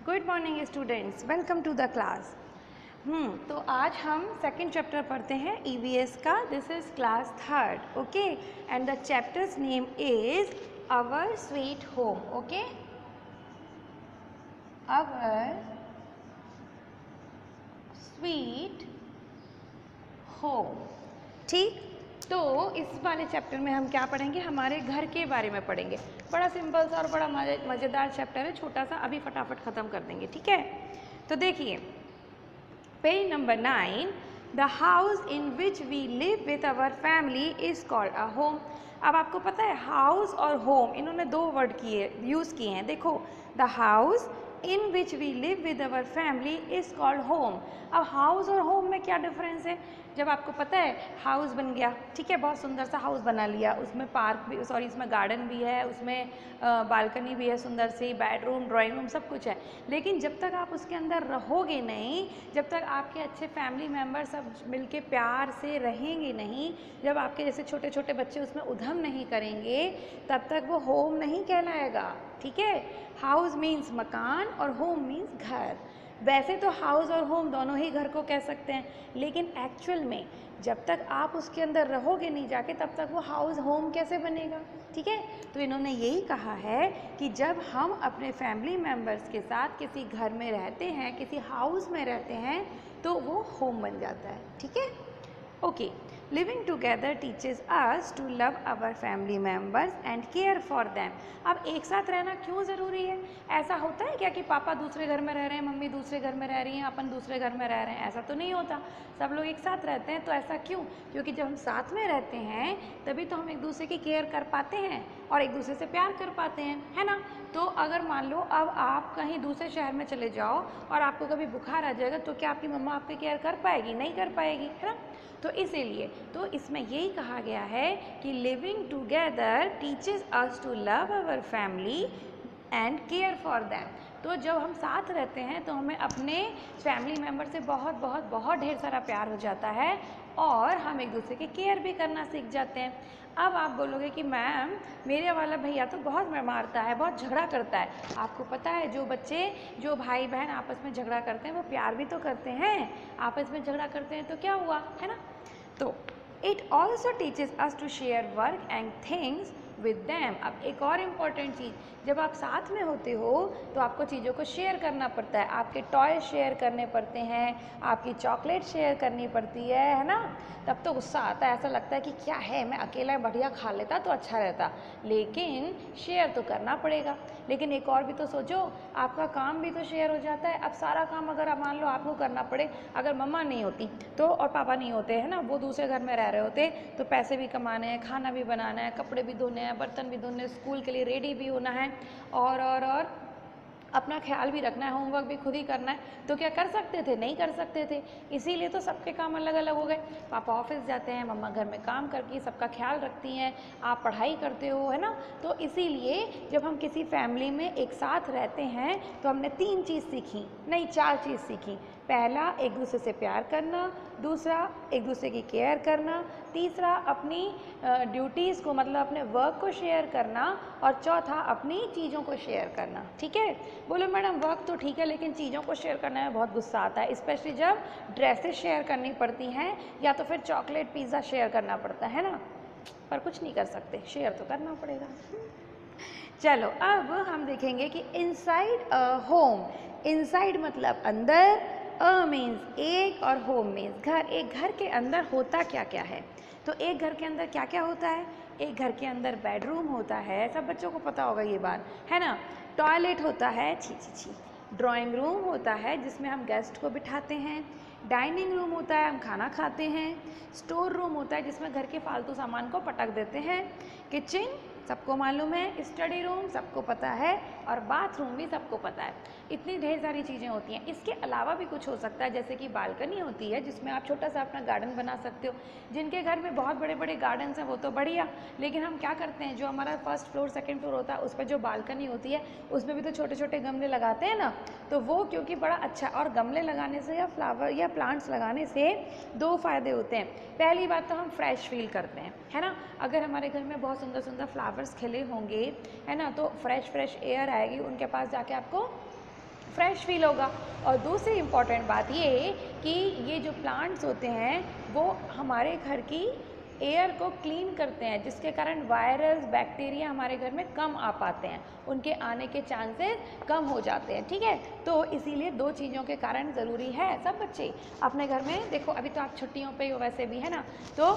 Good morning students, welcome to the class. तो आज हम सेकंड चैप्टर पढ़ते हैं ईवीएस का। This is class third, okay, and the chapter's name is our sweet home. Okay, our sweet home. ठीक, तो इस वाले चैप्टर में हम क्या पढ़ेंगे, हमारे घर के बारे में पढ़ेंगे। बड़ा सिंपल सा और बड़ा मज़ेदार चैप्टर है, छोटा सा, अभी फटाफट ख़त्म कर देंगे। ठीक है, तो देखिए page number 9, the house in which we live with our family is called a home. अब आपको पता है हाउस और होम इन्होंने दो वर्ड यूज़ किए हैं। देखो, the house in which we live with our family is called home. अब हाउस और होम में क्या डिफरेंस है? जब आपको पता है हाउस बन गया, ठीक है, बहुत सुंदर सा हाउस बना लिया, उसमें पार्क भी, सॉरी, इसमें गार्डन भी है, उसमें बालकनी भी है, सुंदर सी बेडरूम, ड्राइंग रूम, सब कुछ है। लेकिन जब तक आप उसके अंदर रहोगे नहीं, जब तक आपके अच्छे फैमिली मेम्बर सब मिलके प्यार से रहेंगे नहीं, जब आपके जैसे छोटे छोटे बच्चे उसमें उधम नहीं करेंगे, तब तक वो होम नहीं कहलाएगा। ठीक है, हाउस मीन्स मकान और होम मीन्स घर। वैसे तो हाउस और होम दोनों ही घर को कह सकते हैं, लेकिन एक्चुअल में जब तक आप उसके अंदर रहोगे नहीं जाके, तब तक वो हाउस होम कैसे बनेगा? ठीक है, तो इन्होंने यही कहा है कि जब हम अपने फैमिली मेम्बर्स के साथ किसी घर में रहते हैं, किसी हाउस में रहते हैं, तो वो होम बन जाता है। ठीक है, okay. Living together teaches us to love our family members and care for them. अब एक साथ रहना क्यों ज़रूरी है? ऐसा होता है क्या कि पापा दूसरे घर में रह रहे हैं, मम्मी दूसरे घर में रह रही हैं, अपन दूसरे घर में रह रहे हैं? ऐसा तो नहीं होता, सब लोग एक साथ रहते हैं। तो ऐसा क्यों? क्योंकि जब हम साथ में रहते हैं तभी तो हम एक दूसरे की केयर कर पाते हैं और एक दूसरे से प्यार कर पाते हैं, है ना? तो अगर मान लो अब आप कहीं दूसरे शहर में चले जाओ और आपको कभी बुखार आ जाएगा, तो क्या आपकी मम्मा आपकी केयर कर पाएगी? नहीं कर पाएगी, है ना? तो इसीलिए तो इसमें यही कहा गया है कि living together teaches us to love our family and care for them. तो जब हम साथ रहते हैं तो हमें अपने फैमिली मेम्बर से बहुत बहुत बहुत ढेर सारा प्यार हो जाता है और हम एक दूसरे की केयर भी करना सीख जाते हैं। अब आप बोलोगे कि मैम मेरे वाला भैया तो बहुत मारता है, बहुत झगड़ा करता है। आपको पता है जो बच्चे, जो भाई बहन आपस में झगड़ा करते हैं वो प्यार भी तो करते हैं। आपस में झगड़ा करते हैं तो क्या हुआ, है ना? तो it also teaches us to share work and things with them. अब एक और इम्पॉर्टेंट चीज़, जब आप साथ में होते हो तो आपको चीज़ों को शेयर करना पड़ता है। आपके टॉय शेयर करने पड़ते हैं, आपकी चॉकलेट शेयर करनी पड़ती है ना? तब तो गुस्सा आता है, ऐसा लगता है कि क्या है, मैं अकेला बढ़िया खा लेता तो अच्छा रहता, लेकिन शेयर तो करना पड़ेगा। लेकिन एक और भी तो सोचो, आपका काम भी तो शेयर हो जाता है। अब सारा काम अगर आप मान लो आपको करना पड़े, अगर मम्मा नहीं होती तो और पापा नहीं होते, है ना, वो दूसरे घर में रह रहे होते, तो पैसे भी कमाने हैं, खाना भी बनाना है, कपड़े भी धोने हैं, बर्तन भी धोने, स्कूल के लिए रेडी भी होना है और अपना ख्याल भी रखना है, होमवर्क भी खुद ही करना है, तो क्या कर सकते थे? नहीं कर सकते थे। इसीलिए तो सबके काम अलग अलग हो गए। पापा ऑफिस जाते हैं, मम्मा घर में काम करके सबका ख्याल रखती हैं, आप पढ़ाई करते हो, है ना? तो इसीलिए जब हम किसी फैमिली में एक साथ रहते हैं तो हमने 3 चीज़ सीखी, नहीं 4 चीज़ सीखी। पहला, एक दूसरे से प्यार करना, दूसरा एक दूसरे की केयर करना, तीसरा अपनी ड्यूटीज़ को, मतलब अपने वर्क को शेयर करना, और चौथा अपनी चीज़ों को शेयर करना। ठीक है, बोलो मैडम वर्क तो ठीक है लेकिन चीज़ों को शेयर करने में बहुत गुस्सा आता है, स्पेशली जब ड्रेसेस शेयर करनी पड़ती हैं या तो फिर चॉकलेट पिज़्ज़ा शेयर करना पड़ता है ना? पर कुछ नहीं कर सकते, शेयर तो करना पड़ेगा। चलो अब हम देखेंगे कि इनसाइड अ होम। इनसाइड मतलब अंदर, अ मीन्स एक और होम मीन्स घर। एक घर के अंदर होता क्या क्या है? तो एक घर के अंदर क्या क्या होता है? एक घर के अंदर बेडरूम होता है, सब बच्चों को पता होगा ये बात, है ना? टॉयलेट होता है, छी छी छी। ड्राइंग रूम होता है जिसमें हम गेस्ट को बिठाते हैं। डाइनिंग रूम होता है, हम खाना खाते हैं। स्टोर रूम होता है जिसमें घर के फालतू सामान को पटक देते हैं। किचन सबको मालूम है, स्टडी रूम सबको पता है, और बाथरूम भी सबको पता है। इतनी ढेर सारी चीज़ें होती हैं। इसके अलावा भी कुछ हो सकता है, जैसे कि बालकनी होती है जिसमें आप छोटा सा अपना गार्डन बना सकते हो। जिनके घर में बहुत बड़े बड़े गार्डन्स हैं वो तो बढ़िया, लेकिन हम क्या करते हैं, जो हमारा फर्स्ट फ्लोर सेकंड फ्लोर होता है उस पर जो बालकनी होती है उसमें भी तो छोटे छोटे गमले लगाते हैं ना, तो वो क्योंकि बड़ा अच्छा, और गमले लगाने से या फ्लावर या प्लांट्स लगाने से 2 फ़ायदे होते हैं। पहली बात तो हम फ्रेश फील करते हैं, है ना? अगर हमारे घर में बहुत सुंदर सुंदर फ्लावर्स खिले होंगे, है ना, तो फ्रेश फ्रेश एयर आएगी, उनके पास जाके आपको फ्रेश फील होगा। और दूसरी इम्पॉर्टेंट बात ये कि ये जो प्लांट्स होते हैं वो हमारे घर की एयर को क्लीन करते हैं, जिसके कारण वायरस बैक्टीरिया हमारे घर में कम आ पाते हैं, उनके आने के चांसेस कम हो जाते हैं। ठीक है, तो इसीलिए दो चीज़ों के कारण ज़रूरी है सब बच्चे अपने घर में। देखो अभी तो आप छुट्टियों पे हो वैसे भी, है ना, तो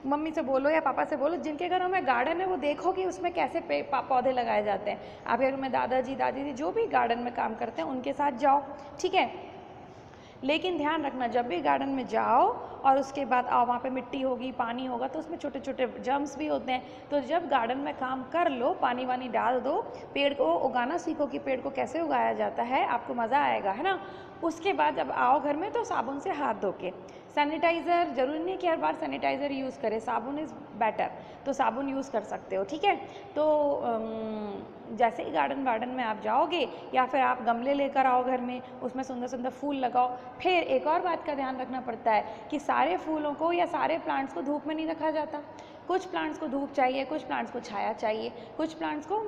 मम्मी से बोलो या पापा से बोलो जिनके घरों में गार्डन है वो देखो कि उसमें कैसे पौधे लगाए जाते हैं। आपके घर में दादाजी दादी जी जो भी गार्डन में काम करते हैं उनके साथ जाओ। ठीक है, लेकिन ध्यान रखना जब भी गार्डन में जाओ और उसके बाद आओ, वहाँ पे मिट्टी होगी, पानी होगा, तो उसमें छोटे छोटे जर्म्स भी होते हैं। तो जब गार्डन में काम कर लो, पानी वानी डाल दो, पेड़ को उगाना सीखो कि पेड़ को कैसे उगाया जाता है, आपको मज़ा आएगा, है ना। उसके बाद जब आओ घर में तो साबुन से हाथ धो के, सैनिटाइज़र ज़रूरी नहीं कि हर बार सैनिटाइज़र यूज़ करें, साबुन इज़ बेटर, तो साबुन यूज़ कर सकते हो। ठीक है, तो जैसे ही गार्डन में आप जाओगे या फिर आप गमले लेकर आओ घर में, उसमें सुंदर सुंदर फूल लगाओ। फिर एक और बात का ध्यान रखना पड़ता है कि सारे फूलों को या सारे प्लांट्स को धूप में नहीं रखा जाता। कुछ प्लांट्स को धूप चाहिए, कुछ प्लांट्स को छाया चाहिए, कुछ प्लांट्स को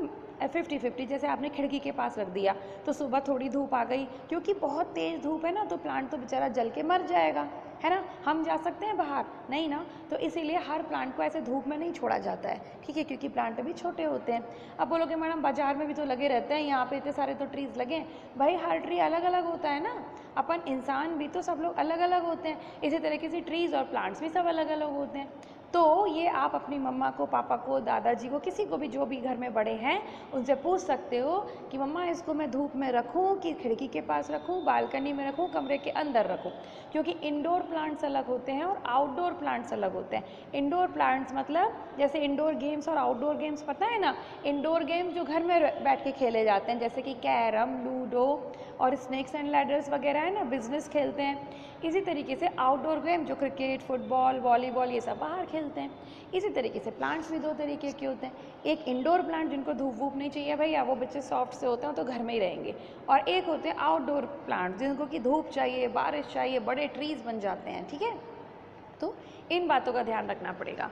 50-50। जैसे आपने खिड़की के पास रख दिया तो सुबह थोड़ी धूप आ गई, क्योंकि बहुत तेज़ धूप है ना, तो प्लांट तो बेचारा जल के मर जाएगा, है ना। हम जा सकते हैं बाहर नहीं ना, तो इसीलिए हर प्लांट को ऐसे धूप में नहीं छोड़ा जाता है। ठीक है, क्योंकि प्लांट भी छोटे होते हैं। अब बोलोगे मैडम बाजार में भी तो लगे रहते हैं, यहाँ पे इतने सारे तो ट्रीज़ लगे हैं। भाई हर ट्री अलग अलग होता है ना, अपन इंसान भी तो सब लोग अलग अलग होते हैं, इसी तरीके से ट्रीज़ और प्लांट्स भी सब अलग अलग होते हैं। तो ये आप अपनी मम्मा को, पापा को, दादाजी को, किसी को भी जो भी घर में बड़े हैं उनसे पूछ सकते हो कि मम्मा इसको मैं धूप में रखूं कि खिड़की के पास रखूं, बालकनी में रखूं, कमरे के अंदर रखूं। क्योंकि इंडोर प्लांट्स अलग होते हैं और आउटडोर प्लांट्स अलग होते हैं। इंडोर प्लांट्स मतलब जैसे इंडोर गेम्स और आउटडोर गेम्स, पता है ना। इंडोर गेम जो घर में बैठ के खेले जाते हैं, जैसे कि कैरम, लूडो और स्नेक्स एंड लैडर्स वगैरह, है ना, बिजनेस खेलते हैं। इसी तरीके से आउटडोर गेम जो क्रिकेट, फुटबॉल, वॉलीबॉल, ये सब बाहर खेलते हैं। इसी तरीके से प्लांट्स भी दो तरीके के होते हैं। एक इंडोर प्लांट जिनको धूप वूप नहीं चाहिए भैया, वो बच्चे सॉफ्ट से होते हैं तो घर में ही रहेंगे। और एक होते हैं आउटडोर प्लांट जिनको कि धूप चाहिए, बारिश चाहिए, बड़े ट्रीज बन जाते हैं। ठीक है, तो इन बातों का ध्यान रखना पड़ेगा।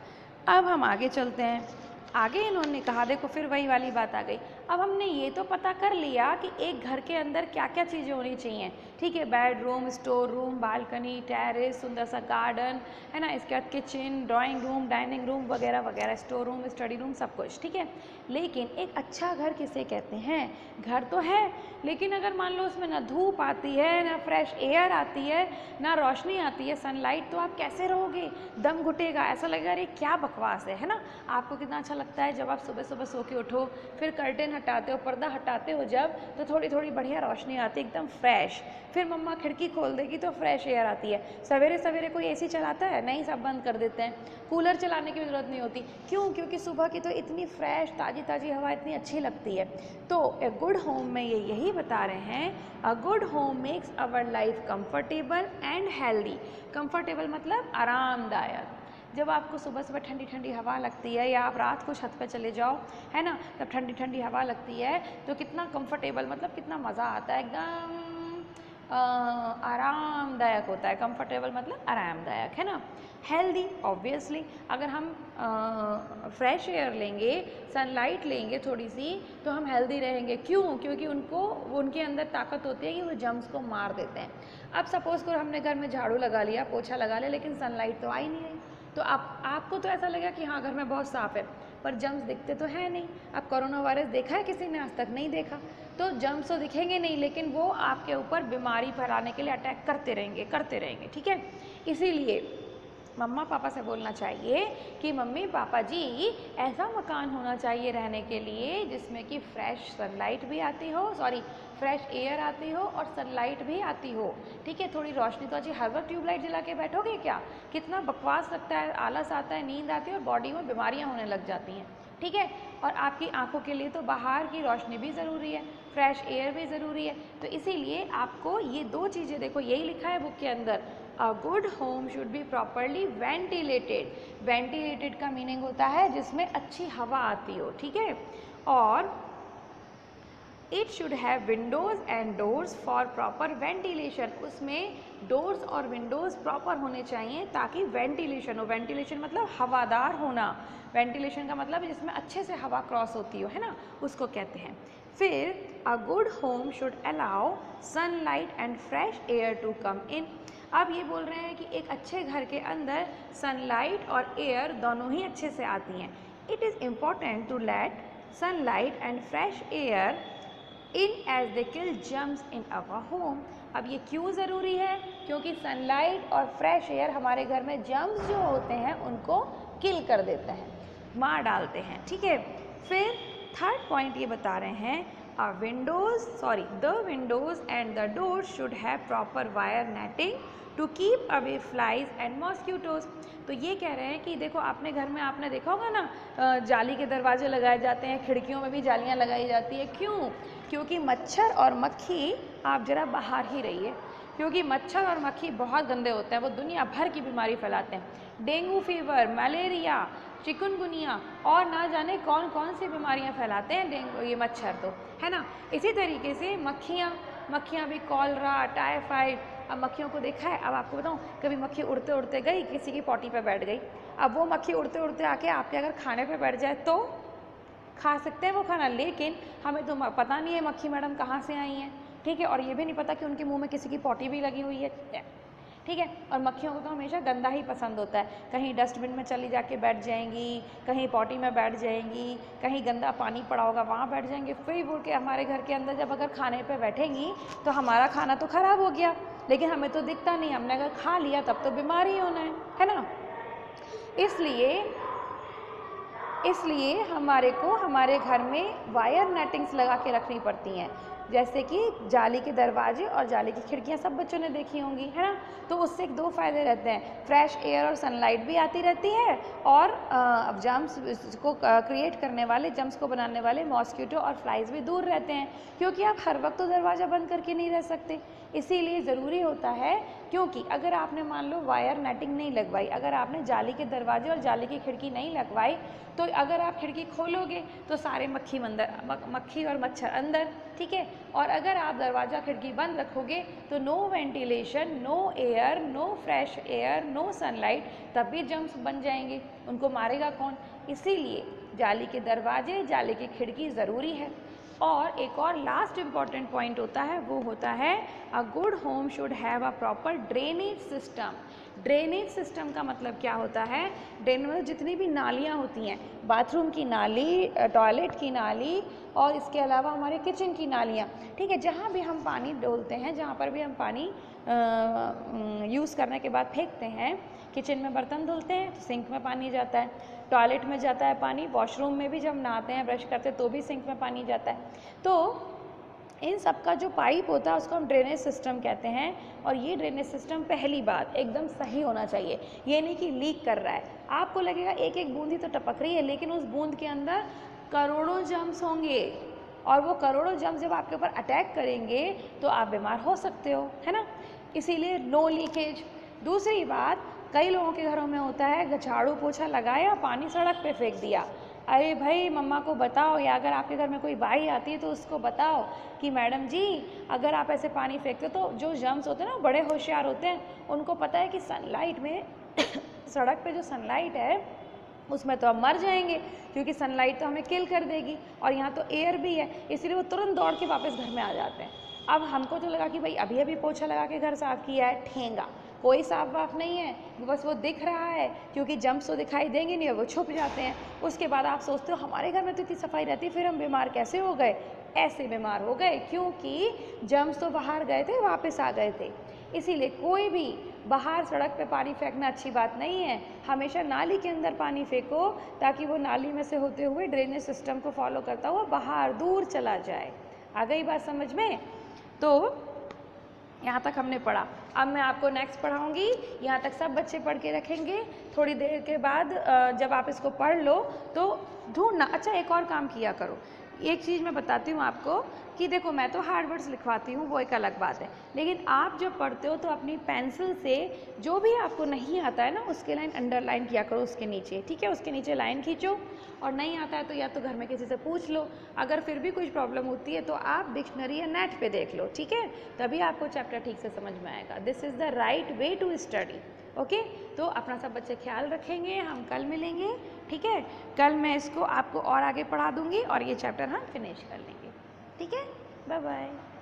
अब हम आगे चलते हैं। आगे इन्होंने कहा, देखो फिर वही वाली बात आ गई। अब हमने ये तो पता कर लिया कि एक घर के अंदर क्या क्या चीज़ें होनी चाहिए। ठीक है, bedroom, store room, balcony, terrace, सुंदर सा गार्डन, है ना, इसके बाद kitchen, drawing room, dining room वगैरह वगैरह, स्टोर रूम, स्टडी रूम, सब कुछ। ठीक है, लेकिन एक अच्छा घर किसे कहते हैं। घर तो है, लेकिन अगर मान लो उसमें ना धूप आती है, ना फ्रेश एयर आती है, ना रोशनी आती है, सनलाइट, तो आप कैसे रहोगे। दम घुटेगा, ऐसा लगेगा अरे क्या बकवास है ना। आपको कितना अच्छा लगता है जब आप सुबह सुबह सो के उठो, फिर कर्टेन हटाते हो, पर्दा हटाते हो जब, तो थोड़ी थोड़ी बढ़िया रोशनी आती है, एकदम फ्रेश। फिर मम्मा खिड़की खोल देगी तो फ्रेश एयर आती है। सवेरे सवेरे कोई एसी चलाता है नहीं, सब बंद कर देते हैं। कूलर चलाने की भी ज़रूरत नहीं होती। क्यों? क्योंकि सुबह की तो इतनी फ्रेश ताज़ी ताज़ी हवा इतनी अच्छी लगती है। तो ए गुड होम में ये यही बता रहे हैं, a good home makes our life comfortable and healthy. Comfortable मतलब आरामदायक। जब आपको सुबह सुबह ठंडी ठंडी हवा लगती है, या आप रात को छत पे चले जाओ, है ना, तब ठंडी ठंडी हवा लगती है तो कितना कंफर्टेबल, मतलब कितना मज़ा आता है, एकदम आरामदायक होता है। कंफर्टेबल मतलब आरामदायक, है ना। हेल्दी, ऑब्वियसली अगर हम फ्रेश एयर लेंगे, सनलाइट लेंगे थोड़ी सी, तो हम हेल्दी रहेंगे। क्यों? क्योंकि उनके अंदर ताकत होती है कि वो जर्म्स को मार देते हैं। अब सपोज़ करो हमने घर में झाड़ू लगा लिया, पोछा लगा लिया, लेकिन सनलाइट तो आ ही नहीं रही, तो आपको तो ऐसा लगेगा कि हाँ घर में बहुत साफ़ है, पर जर्म्स दिखते तो है नहीं। अब कोरोना वायरस देखा है किसी ने? आज तक नहीं देखा। तो जर्म्स तो दिखेंगे नहीं, लेकिन वो आपके ऊपर बीमारी फैलाने के लिए अटैक करते रहेंगे। ठीक है, इसीलिए मम्मा पापा से बोलना चाहिए कि मम्मी पापा जी, ऐसा मकान होना चाहिए रहने के लिए जिसमें कि फ्रेश सनलाइट भी आती हो, फ्रेश एयर आती हो और सनलाइट भी आती हो। ठीक है, थोड़ी रोशनी तो अच्छी। हर वक्त ट्यूबलाइट जला के बैठोगे क्या? कितना बकवास लगता है, आलस आता है, नींद आती है और बॉडी में बीमारियां होने लग जाती हैं। ठीक है, और आपकी आंखों के लिए तो बाहर की रोशनी भी ज़रूरी है, फ्रेश एयर भी ज़रूरी है। तो इसीलिए आपको ये दो चीज़ें, देखो यही लिखा है बुक के अंदर, अ good home should be properly ventilated. Ventilated का मीनिंग होता है जिसमें अच्छी हवा आती हो। ठीक है, और it should have Windows and doors for proper ventilation, उसमें डोर्स और विंडोज़ प्रॉपर होने चाहिए ताकि वेंटिलेशन हो। वेंटिलेशन मतलब हवादार होना, वेंटिलेशन का मतलब जिसमें अच्छे से हवा क्रॉस होती हो, है ना, उसको कहते हैं। फिर a good home should allow sunlight and fresh air to come in. अब ये बोल रहे हैं कि एक अच्छे घर के अंदर सनलाइट और एयर दोनों ही अच्छे से आती हैं। It is important to let sunlight and fresh air in as they kill germs in our home. अब ये क्यों ज़रूरी है? क्योंकि सनलाइट और फ्रेश एयर हमारे घर में जर्म्स जो होते हैं उनको किल कर देते हैं, मार डालते हैं, ठीक है। फिर थर्ड पॉइंट ये बता रहे हैं the windows and the doors should have proper wire netting to keep away flies and mosquitoes. तो ये कह रहे हैं कि देखो अपने घर में आपने देखा होगा ना, जाली के दरवाजे लगाए जाते हैं, खिड़कियों में भी जालियाँ लगाई जाती है। क्यों? क्योंकि मच्छर और मक्खी, आप जरा बाहर ही रहिए, क्योंकि मच्छर और मक्खी बहुत गंदे होते हैं, वो दुनिया भर की बीमारी फैलाते हैं। डेंगू फीवर, मलेरिया, चिकनगुनिया और ना जाने कौन कौन सी बीमारियां फैलाते हैं डेंगू, ये मच्छर तो, है ना। इसी तरीके से मक्खियाँ भी कॉलरा, टाइफाइड। अब मक्खियों को देखा है, अब आपको बताऊँ, कभी मक्खी उड़ते उड़ते गई किसी की पॉटी पे बैठ गई, अब वो मक्खी उड़ते उड़ते आके आपके अगर खाने पे बैठ जाए तो खा सकते हैं वो खाना, लेकिन हमें तो पता नहीं है मक्खी मैडम कहाँ से आई हैं, ठीक है, और ये भी नहीं पता कि उनके मुंह में किसी की पॉटी भी लगी हुई है, ठीक है। और मक्खियों को तो हमेशा गंदा ही पसंद होता है, कहीं डस्टबिन में चली जाके बैठ जाएंगी, कहीं पॉटी में बैठ जाएंगी, कहीं गंदा पानी पड़ा होगा वहाँ बैठ जाएंगे, फिर बोल के हमारे घर के अंदर जब अगर खाने पे बैठेंगी तो हमारा खाना तो ख़राब हो गया, लेकिन हमें तो दिखता नहीं, हमने अगर खा लिया तब तो बीमार ही होना है ना। इसलिए हमारे को हमारे घर में वायर नेटिंग्स लगा के रखनी पड़ती हैं, जैसे कि जाली के दरवाजे और जाली की खिड़कियां सब बच्चों ने देखी होंगी, है ना। तो उससे दो फायदे रहते हैं, फ्रेश एयर और सनलाइट भी आती रहती है, और अब जर्म्स को क्रिएट करने वाले, जर्म्स को बनाने वाले मॉस्किटो और फ्लाइज भी दूर रहते हैं, क्योंकि आप हर वक्त तो दरवाज़ा बंद करके नहीं रह सकते, इसीलिए ज़रूरी होता है। क्योंकि अगर आपने मान लो वायर नेटिंग नहीं लगवाई, अगर आपने जाली के दरवाजे और जाली की खिड़की नहीं लगवाई, तो अगर आप खिड़की खोलोगे तो सारे मक्खी और मच्छर अंदर, ठीक है। और अगर आप दरवाज़ा खिड़की बंद रखोगे तो no ventilation, no air, no fresh air, no sunlight, तब भी जर्म्स बन जाएंगे, उनको मारेगा कौन। इसीलिए जाली के दरवाजे, जाली की खिड़की ज़रूरी है। और एक और लास्ट इम्पॉर्टेंट पॉइंट होता है, वो होता है अ good home should have a proper drainage system. Drainage system का मतलब क्या होता है? ड्रेनेज में जितनी भी नालियाँ होती हैं, बाथरूम की नाली, टॉयलेट की नाली, और इसके अलावा हमारे किचन की नालियाँ, ठीक है, जहाँ भी हम पानी डोलते हैं, जहाँ पर भी हम पानी यूज़ करने के बाद फेंकते हैं, किचन में बर्तन धुलते हैं तो सिंक में पानी जाता है, टॉयलेट में जाता है पानी, वॉशरूम में भी जब नहाते हैं, ब्रश करते हैं तो भी सिंक में पानी जाता है। तो इन सब का जो पाइप होता है उसको हम ड्रेनेज सिस्टम कहते हैं। और ये ड्रेनेज सिस्टम, पहली बात, एकदम सही होना चाहिए, ये नहीं कि लीक कर रहा है। आपको लगेगा एक एक बूंद ही तो टपक रही है, लेकिन उस बूंद के अंदर करोड़ों जर्म्स होंगे, और वो करोड़ों जर्म्स जब आपके ऊपर अटैक करेंगे तो आप बीमार हो सकते हो, है ना। इसीलिए नो लीकेज। दूसरी बात, कई लोगों के घरों में होता है, झाड़ू पोछा लगाया, पानी सड़क पे फेंक दिया। अरे भाई, मम्मा को बताओ, या अगर आपके घर में कोई बाई आती है तो उसको बताओ कि मैडम जी, अगर आप ऐसे पानी फेंकते हो तो जो जर्म्स होते हैं ना, बड़े होशियार होते हैं, उनको पता है कि सनलाइट में सड़क पे जो सनलाइट है उसमें तो हम मर जाएंगे, क्योंकि सनलाइट तो हमें किल कर देगी, और यहाँ तो एयर भी है, इसलिए वो तुरंत दौड़ के वापस घर में आ जाते हैं। अब हमको तो लगा कि भाई अभी अभी पोछा लगा के घर साफ़ किया है, ठेंगा, कोई साफ वाफ नहीं है, बस वो दिख रहा है, क्योंकि जर्म्स तो दिखाई देंगे नहीं और वो छुप जाते हैं। उसके बाद आप सोचते हो हमारे घर में तो इतनी सफाई रहती, फिर हम बीमार कैसे हो गए? ऐसे बीमार हो गए क्योंकि जर्म्स तो बाहर गए थे, वापस आ गए थे। इसीलिए कोई भी बाहर सड़क पे पानी फेंकना अच्छी बात नहीं है, हमेशा नाली के अंदर पानी फेंको, ताकि वो नाली में से होते हुए ड्रेनेज सिस्टम को फॉलो करता हुआ बाहर दूर चला जाए। आ गई बात समझ में? तो यहाँ तक हमने पढ़ा। अब मैं आपको नेक्स्ट पढ़ाऊँगी, यहाँ तक सब बच्चे पढ़ के रखेंगे। थोड़ी देर के बाद जब आप इसको पढ़ लो तो ढूंढना। अच्छा, एक और काम किया करो, एक चीज़ मैं बताती हूँ आपको कि देखो मैं तो हार्ड वर्ड्स लिखवाती हूँ, वो एक अलग बात है, लेकिन आप जब पढ़ते हो तो अपनी पेंसिल से जो भी आपको नहीं आता है ना उसके लाइन अंडरलाइन किया करो उसके नीचे, ठीक है, उसके नीचे लाइन खींचो। और नहीं आता है तो या तो घर में किसी से पूछ लो, अगर फिर भी कुछ प्रॉब्लम होती है तो आप डिक्शनरी या नेट पे देख लो, ठीक है, तभी आपको चैप्टर ठीक से समझ में आएगा। This is the right way to study. Okay, तो अपना सब बच्चे ख्याल रखेंगे, हम कल मिलेंगे, ठीक है। कल मैं इसको आपको और आगे पढ़ा दूँगी और ये चैप्टर हम फिनिश कर लेंगे, ठीक है। Bye bye.